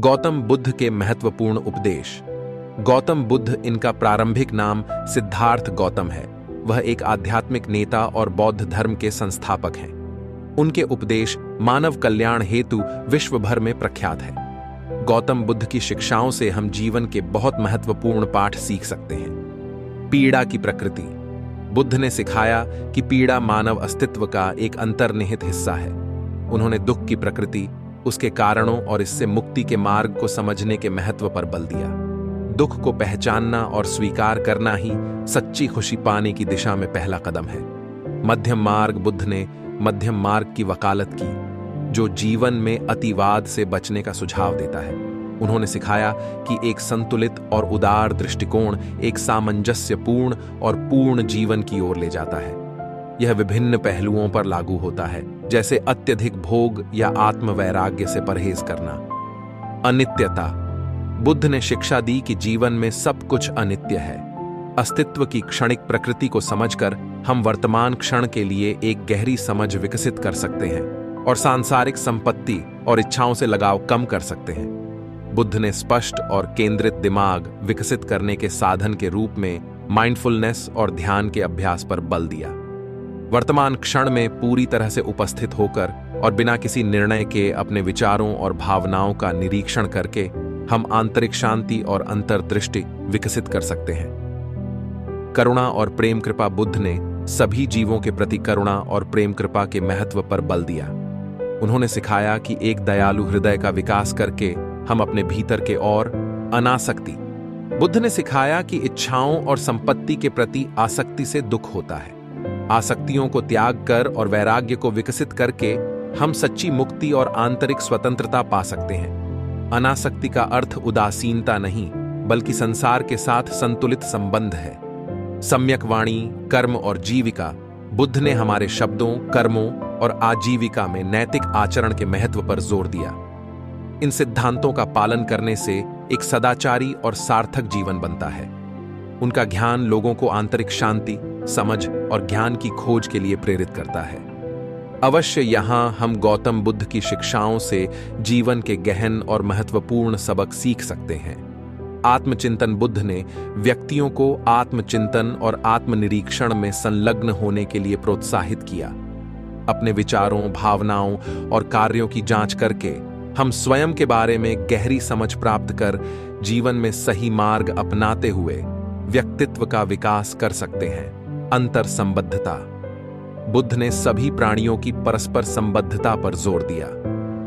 गौतम बुद्ध के महत्वपूर्ण उपदेश। गौतम बुद्ध, इनका प्रारंभिक नाम सिद्धार्थ गौतम है। वह एक आध्यात्मिक नेता और बौद्ध धर्म के संस्थापक हैं। उनके उपदेश मानव कल्याण हेतु विश्व भर में प्रख्यात है। गौतम बुद्ध की शिक्षाओं से हम जीवन के बहुत महत्वपूर्ण पाठ सीख सकते हैं। पीड़ा की प्रकृति। बुद्ध ने सिखाया कि पीड़ा मानव अस्तित्व का एक अंतर्निहित हिस्सा है। उन्होंने दुख की प्रकृति, उसके कारणों और इससे मुक्ति के मार्ग को समझने के महत्व पर बल दिया। दुख को पहचानना और स्वीकार करना ही सच्ची खुशी पाने की दिशा में पहला कदम है। मध्यम मार्ग। बुद्ध ने मध्यम मार्ग की वकालत की, जो जीवन में अतिवाद से बचने का सुझाव देता है। उन्होंने सिखाया कि एक संतुलित और उदार दृष्टिकोण एक सामंजस्यपूर्ण और पूर्ण जीवन की ओर ले जाता है। यह विभिन्न पहलुओं पर लागू होता है, जैसे अत्यधिक भोग या आत्मवैराग्य से परहेज करना। अनित्यता। बुद्ध ने शिक्षा दी कि जीवन में सब कुछ अनित्य है। अस्तित्व की क्षणिक प्रकृति को समझकर हम वर्तमान क्षण के लिए एक गहरी समझ विकसित कर सकते हैं और सांसारिक संपत्ति और इच्छाओं से लगाव कम कर सकते हैं। बुद्ध ने स्पष्ट और केंद्रित दिमाग विकसित करने के साधन के रूप में माइंडफुलनेस और ध्यान के अभ्यास पर बल दिया। वर्तमान क्षण में पूरी तरह से उपस्थित होकर और बिना किसी निर्णय के अपने विचारों और भावनाओं का निरीक्षण करके हम आंतरिक शांति और अंतर्दृष्टि विकसित कर सकते हैं। करुणा और प्रेम कृपा। बुद्ध ने सभी जीवों के प्रति करुणा और प्रेम कृपा के महत्व पर बल दिया। उन्होंने सिखाया कि एक दयालु हृदय का विकास करके हम अपने भीतर के और अनासक्ति। बुद्ध ने सिखाया कि इच्छाओं और संपत्ति के प्रति आसक्ति से दुख होता है। आसक्तियों को त्याग कर और वैराग्य को विकसित करके हम सच्ची मुक्ति और आंतरिक स्वतंत्रता पा सकते हैं। अनासक्ति का अर्थ उदासीनता नहीं, बल्कि संसार के साथ संतुलित संबंध है। सम्यक वाणी, कर्म और जीविका। बुद्ध ने हमारे शब्दों, कर्मों और आजीविका में नैतिक आचरण के महत्व पर जोर दिया। इन सिद्धांतों का पालन करने से एक सदाचारी और सार्थक जीवन बनता है। उनका ज्ञान लोगों को आंतरिक शांति, समझ और ज्ञान की खोज के लिए प्रेरित करता है। अवश्य यहाँ हम गौतम बुद्ध की शिक्षाओं से जीवन के गहन और महत्वपूर्ण सबक सीख सकते हैं। आत्मचिंतन। बुद्ध ने व्यक्तियों को आत्मचिंतन और आत्मनिरीक्षण में संलग्न होने के लिए प्रोत्साहित किया। अपने विचारों, भावनाओं और कार्यों की जांच करके हम स्वयं के बारे में गहरी समझ प्राप्त कर जीवन में सही मार्ग अपनाते हुए व्यक्तित्व का विकास कर सकते हैं। अंतर संबद्धता। बुद्ध ने सभी प्राणियों की परस्पर संबद्धता पर जोर दिया।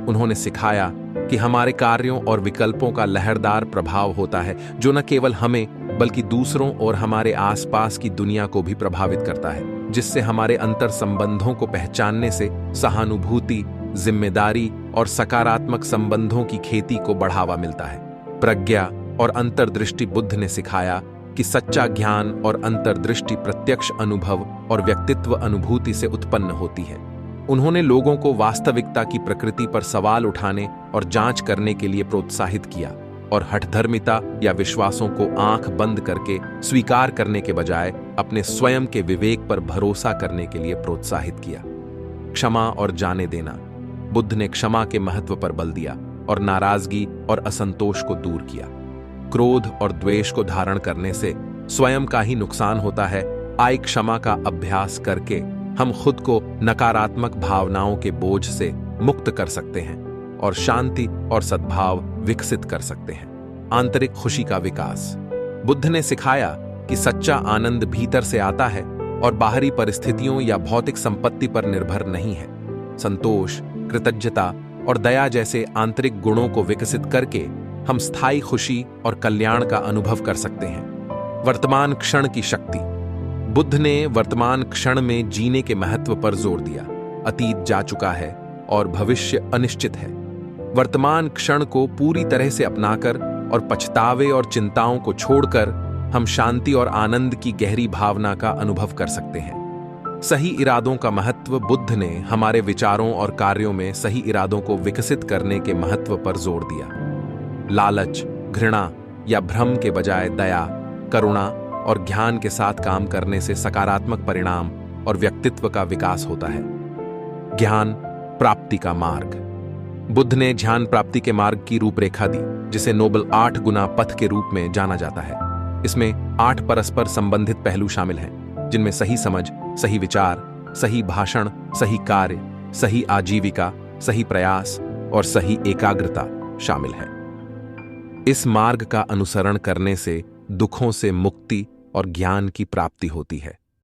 उन्होंने सिखाया कि हमारे कार्यों और विकल्पों का लहरदार प्रभाव होता है, जो न केवल हमें बल्कि दूसरों और हमारे आसपास की दुनिया को भी प्रभावित करता है, जिससे हमारे अंतर संबंधों को पहचानने से सहानुभूति, जिम्मेदारी और सकारात्मक संबंधों की खेती को बढ़ावा मिलता है। प्रज्ञा और अंतर्दृष्टि। बुद्ध ने सिखाया कि सच्चा ज्ञान और अंतर्दृष्टि प्रत्यक्ष अनुभव और व्यक्तित्व अनुभूति से उत्पन्न होती है। उन्होंने लोगों को वास्तविकता की प्रकृति पर सवाल उठाने और जांच करने के लिए प्रोत्साहित किया और हठधर्मिता या विश्वासों को आंख बंद करके स्वीकार करने के बजाय अपने स्वयं के विवेक पर भरोसा करने के लिए प्रोत्साहित किया। क्षमा और जाने देना। बुद्ध ने क्षमा के महत्व पर बल दिया और नाराजगी और असंतोष को दूर किया। क्रोध और द्वेष को धारण करने से स्वयं का ही नुकसान होता है। आय क्षमा का अभ्यास करके हम खुद को नकारात्मक भावनाओं के बोझ से मुक्त कर सकते हैं और शांति और सद्भाव विकसित कर सकते हैं। आंतरिक खुशी का विकास। बुद्ध ने सिखाया कि सच्चा आनंद भीतर से आता है और बाहरी परिस्थितियों या भौतिक संपत्ति पर निर्भर नहीं है। संतोष, कृतज्ञता और दया जैसे आंतरिक गुणों को विकसित करके हम स्थायी खुशी और कल्याण का अनुभव कर सकते हैं। वर्तमान क्षण की शक्ति। बुद्ध ने वर्तमान क्षण में जीने के महत्व पर जोर दिया। अतीत जा चुका है और भविष्य अनिश्चित है। वर्तमान क्षण को पूरी तरह से अपनाकर और पछतावे और चिंताओं को छोड़कर हम शांति और आनंद की गहरी भावना का अनुभव कर सकते हैं। सही इरादों का महत्व। बुद्ध ने हमारे विचारों और कार्यों में सही इरादों को विकसित करने के महत्व पर जोर दिया। लालच, घृणा या भ्रम के बजाय दया, करुणा और ज्ञान के साथ काम करने से सकारात्मक परिणाम और व्यक्तित्व का विकास होता है। ज्ञान प्राप्ति का मार्ग। बुद्ध ने ध्यान प्राप्ति के मार्ग की रूपरेखा दी, जिसे नोबल 8 गुना पथ के रूप में जाना जाता है। इसमें 8 परस्पर संबंधित पहलू शामिल हैं, जिनमें सही समझ, सही विचार, सही भाषण, सही कार्य, सही आजीविका, सही प्रयास और सही एकाग्रता शामिल है। इस मार्ग का अनुसरण करने से दुखों से मुक्ति और ज्ञान की प्राप्ति होती है।